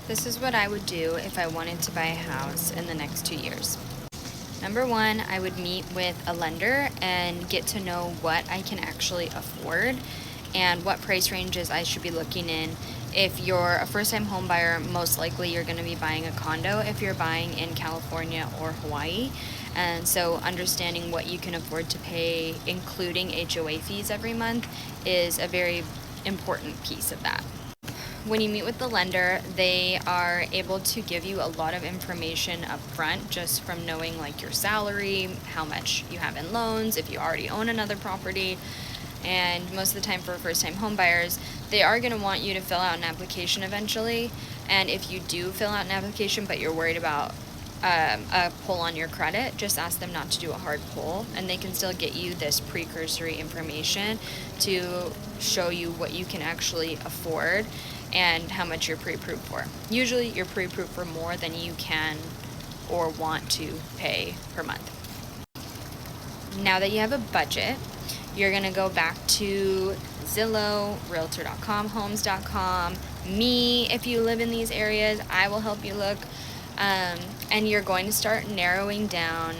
This is what I would do if I wanted to buy a house in the next 2 years. Number one, I would meet with a lender and get to know what I can actually afford and what price ranges I should be looking in. If you're a first-time home buyer, most likely you're going to be buying a condo if you're buying in California or Hawaii. And so understanding what you can afford to pay, including HOA fees every month, is a very important piece of that. When you meet with the lender, they are able to give you a lot of information up front just from knowing like your salary, how much you have in loans, if you already own another property. And most of the time for first-time home buyers, they are going to want you to fill out an application eventually. And if you do fill out an application but you're worried about a pull on your credit, just ask them not to do a hard pull, and they can still get you this precursory information to show you what you can actually afford and how much you're pre-approved for. Usually you're pre-approved for more than you can or want to pay per month. Now that you have a budget, you're going to go back to Zillow, Realtor.com, Homes.com, me. If you live in these areas, I will help you look. And you're going to start narrowing down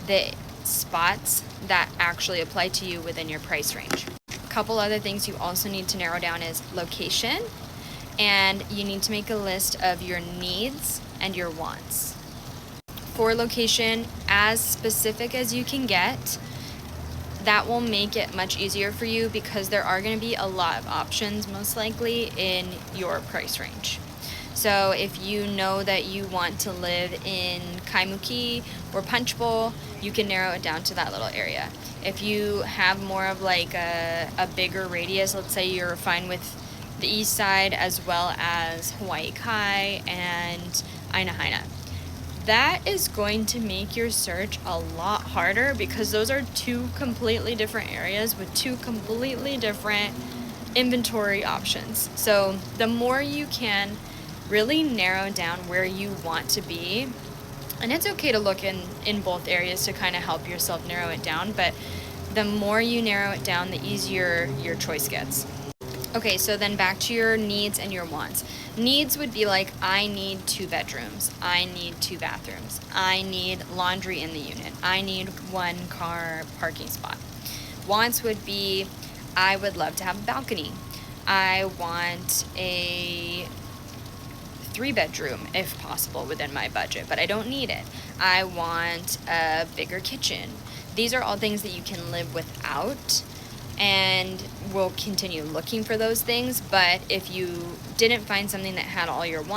the spots that actually apply to you within your price range. A couple other things you also need to narrow down is location, and you need to make a list of your needs and your wants. For location, as specific as you can get, that will make it much easier for you because there are going to be a lot of options most likely in your price range. So if you know that you want to live in Kaimuki or Punch Bowl, you can narrow it down to that little area. If you have more of like a bigger radius, let's say you're fine with the east side as well as Hawaii Kai and Aina Haina, that is going to make your search a lot harder because those are two completely different areas with two completely different inventory options. So the more you can really narrow down where you want to be, and it's okay to look in both areas to kind of help yourself narrow it down, but the more you narrow it down, the easier your choice gets. Okay, so then back to your needs and your wants. Needs would be like, I need 2 bedrooms, I need 2 bathrooms, I need laundry in the unit, I need 1 car parking spot. Wants would be, I would love to have a balcony, I want a 3-bedroom if possible within my budget, but I don't need it. I want a bigger kitchen. These are all things that you can live without, and we'll continue looking for those things. But if you didn't find something that had all your wants,